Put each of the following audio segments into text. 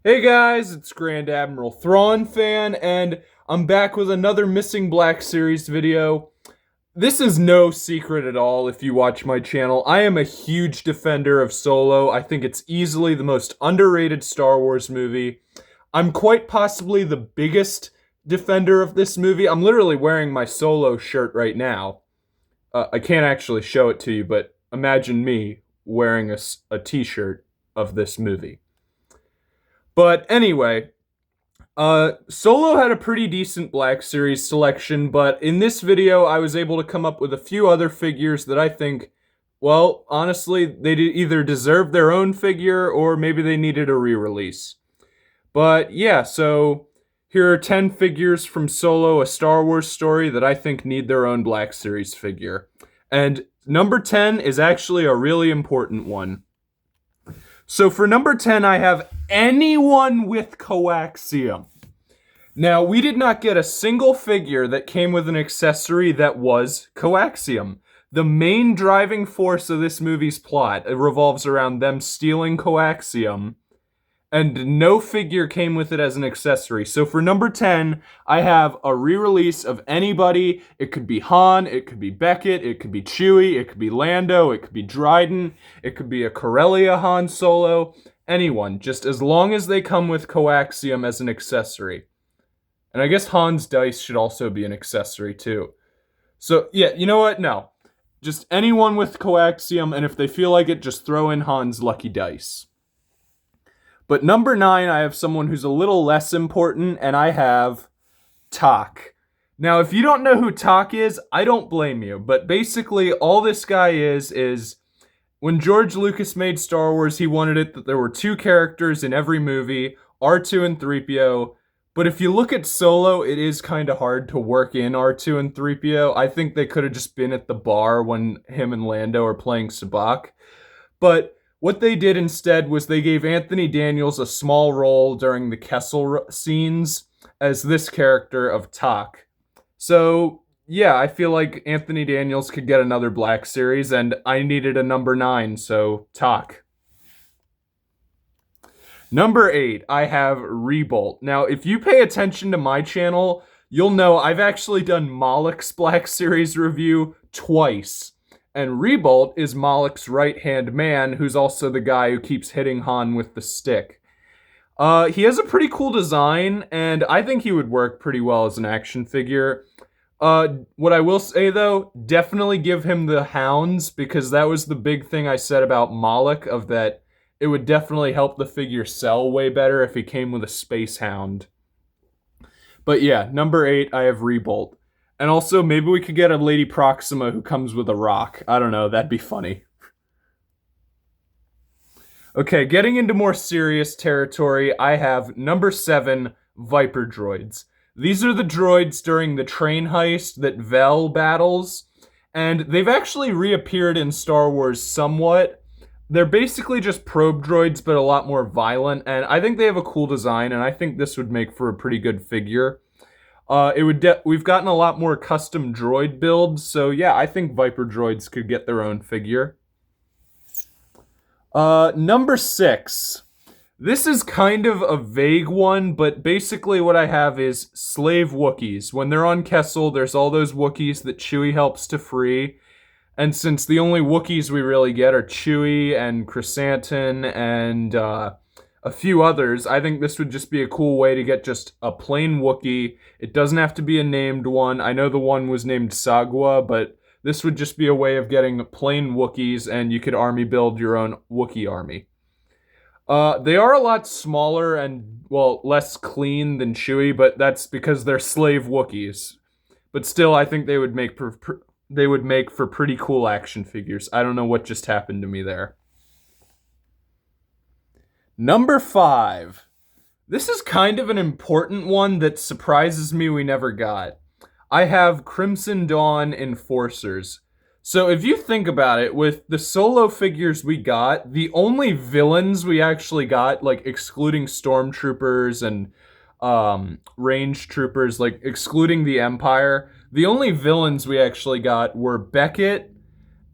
Hey guys, it's Grand Admiral Thrawn fan, and I'm back with another Missing Black Series video. This is no secret at all if you watch my channel. I am a huge defender of Solo. I think it's easily the most underrated Star Wars movie. I'm quite possibly the biggest defender of this movie. I'm literally wearing my Solo shirt right now. I can't actually show it to you, but imagine me wearing a t-shirt of this movie. But anyway, Solo had a pretty decent Black Series selection, but in this video I was able to come up with a few other figures that I think, well, honestly, they either deserve their own figure or maybe they needed a re-release. But yeah, so here are 10 figures from Solo, a Star Wars story that I think need their own Black Series figure. And number 10 is actually a really important one. So for number 10, I have anyone with coaxium. Now, we did not get a single figure that came with an accessory that was coaxium. The main driving force of this movie's plot revolves around them stealing coaxium, and no figure came with it as an accessory. So for number 10, I have a re-release of anybody. It could be Han, it could be Beckett, it could be Chewie, it could be Lando, it could be Dryden, it could be a Corellia Han Solo, anyone, just as long as they come with coaxium as an accessory. And I guess Han's dice should also be an accessory too. So yeah, you know what? No. Just anyone with coaxium, and if they feel like it, just throw in Han's lucky dice. But number 9, I have someone who's a little less important, and I have Tak. Now, if you don't know who Tak is, I don't blame you. But basically, all this guy is when George Lucas made Star Wars, he wanted it that there were 2 characters in every movie, R2 and 3PO. But if you look at Solo, it is kind of hard to work in R2 and 3PO. I think they could have just been at the bar when him and Lando are playing Sabacc. But what they did instead was they gave Anthony Daniels a small role during the Kessel scenes as this character of Tak. So, yeah, I feel like Anthony Daniels could get another Black Series, and I needed a number 9, so Tak. Number 8, I have Rebolt. Now, if you pay attention to my channel, you'll know I've actually done Malak's Black Series review twice. And Rebolt is Malak's right-hand man, who's also the guy who keeps hitting Han with the stick. He has a pretty cool design, and I think he would work pretty well as an action figure. What I will say, though, definitely give him the hounds, because that was the big thing I said about Malak, of that it would definitely help the figure sell way better if he came with a space hound. But yeah, number 8, I have Rebolt. And also, maybe we could get a Lady Proxima who comes with a rock. I don't know, that'd be funny. Okay, getting into more serious territory, I have number 7, Viper droids. These are the droids during the train heist that Vel battles, and they've actually reappeared in Star Wars somewhat. They're basically just probe droids, but a lot more violent, and I think they have a cool design, and I think this would make for a pretty good figure. We've gotten a lot more custom droid builds, so yeah, I think Viper droids could get their own figure. Number 6. This is kind of a vague one, but basically what I have is slave Wookiees. When they're on Kessel, there's all those Wookiees that Chewie helps to free. And since the only Wookiees we really get are Chewie and Chrysanthemum and a few others, I think this would just be a cool way to get just a plain Wookiee. It doesn't have to be a named one. I know the one was named Sagwa, but this would just be a way of getting plain Wookiees, and you could army build your own Wookiee army. They are a lot smaller and, well, less clean than Chewie, but that's because they're slave Wookiees. But still, I think they would make for pretty cool action figures. I don't know what just happened to me there. Number 5. This is kind of an important one that surprises me we never got. I have Crimson Dawn Enforcers. So if you think about it, with the Solo figures we got, the only villains we actually got, like excluding stormtroopers and range troopers, like excluding the Empire, the only villains we actually got were Beckett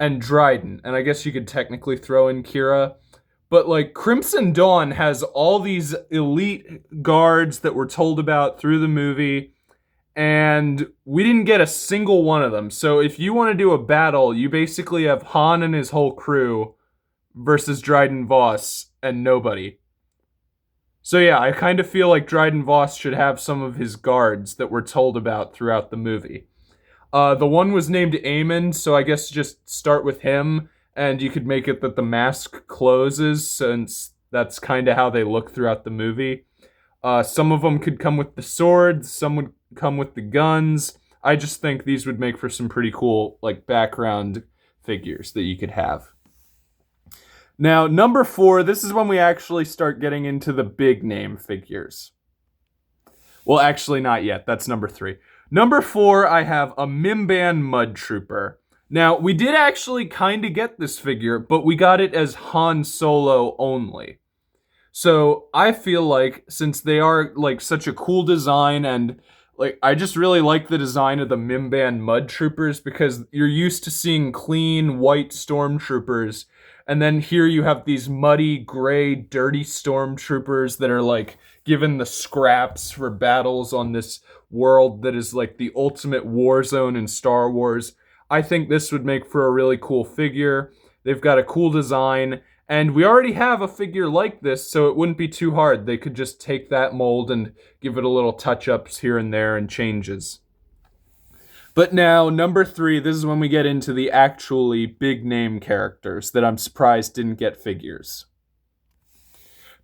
and Dryden. And I guess you could technically throw in Kira. But like Crimson Dawn has all these elite guards that we're told about through the movie, and we didn't get a single one of them. So if you want to do a battle, you basically have Han and his whole crew versus Dryden Voss and nobody. So yeah, I kind of feel like Dryden Voss should have some of his guards that we're told about throughout the movie. The one was named Aemon, so I guess just start with him, and you could make it that the mask closes, since that's kind of how they look throughout the movie. Some of them could come with the swords, some would come with the guns. I just think these would make for some pretty cool, like, background figures that you could have. Now, number 4, this is when we actually start getting into the big name figures. Well, actually not yet. That's number 3. Number 4, I have a Mimban Mud Trooper. Now, we did actually kind of get this figure, but we got it as Han Solo only. So, I feel like, since they are, like, such a cool design, and, like, I just really like the design of the Mimban Mud Troopers, because you're used to seeing clean, white stormtroopers, and then here you have these muddy, gray, dirty stormtroopers that are, like, given the scraps for battles on this world that is, like, the ultimate war zone in Star Wars. I think this would make for a really cool figure. They've got a cool design, and we already have a figure like this, so it wouldn't be too hard. They could just take that mold and give it a little touch-ups here and there and changes. But now, number 3, this is when we get into the actually big-name characters that I'm surprised didn't get figures.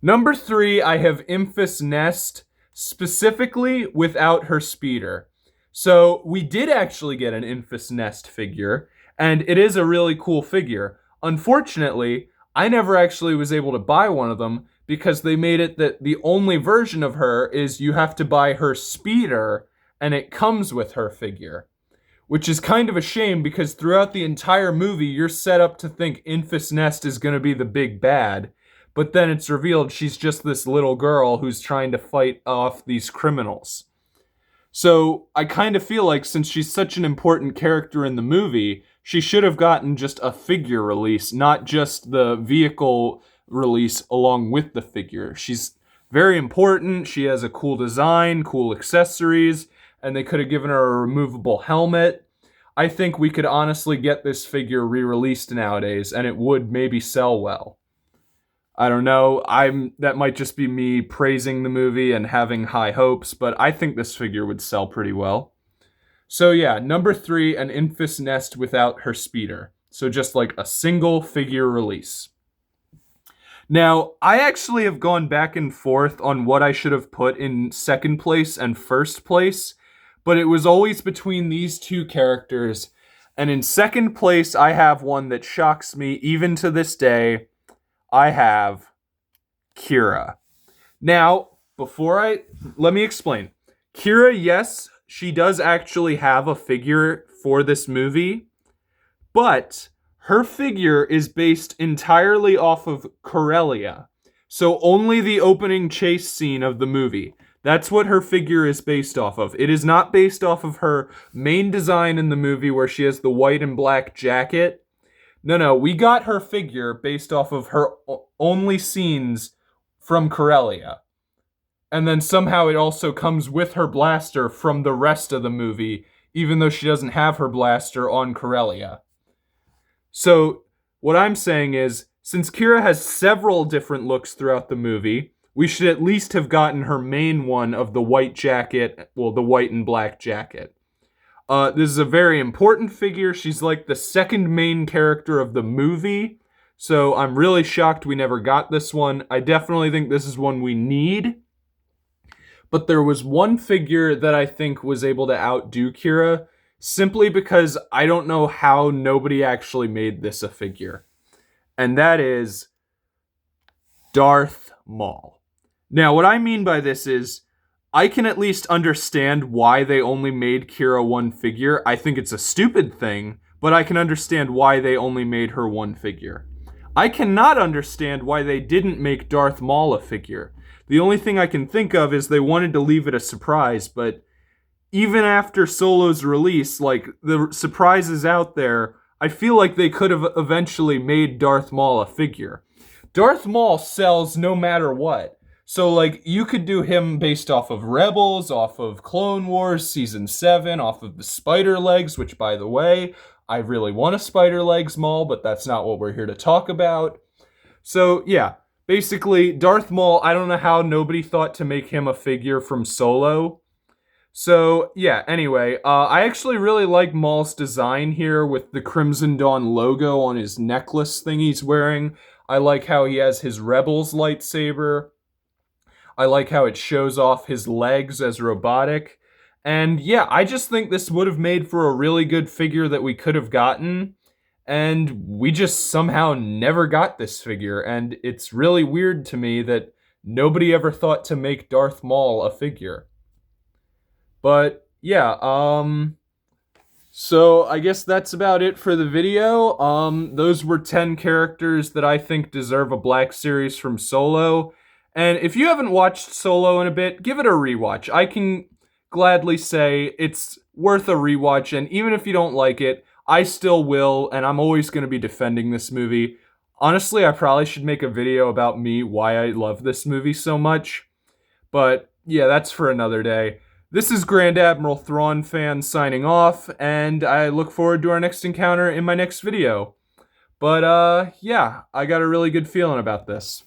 Number 3, I have Enfys Nest, specifically without her speeder. So, we did actually get an Enfys Nest figure, and it is a really cool figure. Unfortunately, I never actually was able to buy one of them, because they made it that the only version of her is you have to buy her speeder, and it comes with her figure. Which is kind of a shame, because throughout the entire movie, you're set up to think Enfys Nest is going to be the big bad. But then it's revealed she's just this little girl who's trying to fight off these criminals. So I kind of feel like, since she's such an important character in the movie, she should have gotten just a figure release, not just the vehicle release along with the figure. She's very important. She has a cool design, cool accessories, and they could have given her a removable helmet. I think we could honestly get this figure re-released nowadays, and it would maybe sell well. I don't know, that might just be me praising the movie and having high hopes, but I think this figure would sell pretty well. So yeah, number 3, an Enfys Nest without her speeder. So just like a single figure release. Now, I actually have gone back and forth on what I should have put in second place and first place, but it was always between these two characters. And in second place, I have one that shocks me even to this day. I have Qi'ra. Now, let me explain. Qi'ra, yes, she does actually have a figure for this movie, but her figure is based entirely off of Corellia. So only the opening chase scene of the movie. That's what her figure is based off of. It is not based off of her main design in the movie where she has the white and black jacket. No, we got her figure based off of her only scenes from Corellia. And then somehow it also comes with her blaster from the rest of the movie, even though she doesn't have her blaster on Corellia. So, what I'm saying is, since Qi'ra has several different looks throughout the movie, we should at least have gotten her main one of the white jacket, well, the white and black jacket. This is a very important figure. She's like the second main character of the movie, so I'm really shocked we never got this one. I definitely think this is one we need. But there was one figure that I think was able to outdo Qi'ra, simply because I don't know how nobody actually made this a figure. And that is Darth Maul. Now, what I mean by this is, I can at least understand why they only made Qi'ra one figure. I think it's a stupid thing, but I can understand why they only made her one figure. I cannot understand why they didn't make Darth Maul a figure. The only thing I can think of is they wanted to leave it a surprise, but even after Solo's release, like, the surprise is out there, I feel like they could have eventually made Darth Maul a figure. Darth Maul sells no matter what. So, like, you could do him based off of Rebels, off of Clone Wars Season 7, off of the Spider Legs, which, by the way, I really want a Spider Legs Maul, but that's not what we're here to talk about. So, yeah, basically, Darth Maul, I don't know how nobody thought to make him a figure from Solo. So, yeah, anyway, I actually really like Maul's design here with the Crimson Dawn logo on his necklace thing he's wearing. I like how he has his Rebels lightsaber. I like how it shows off his legs as robotic. And yeah, I just think this would have made for a really good figure that we could have gotten. And we just somehow never got this figure. And it's really weird to me that nobody ever thought to make Darth Maul a figure. But yeah, so I guess that's about it for the video. Those were 10 characters that I think deserve a Black Series from Solo. And if you haven't watched Solo in a bit, give it a rewatch. I can gladly say it's worth a rewatch, and even if you don't like it, I still will, and I'm always going to be defending this movie. Honestly, I probably should make a video about me, why I love this movie so much. But yeah, that's for another day. This is Grand Admiral Thrawn fan signing off, and I look forward to our next encounter in my next video. But yeah, I got a really good feeling about this.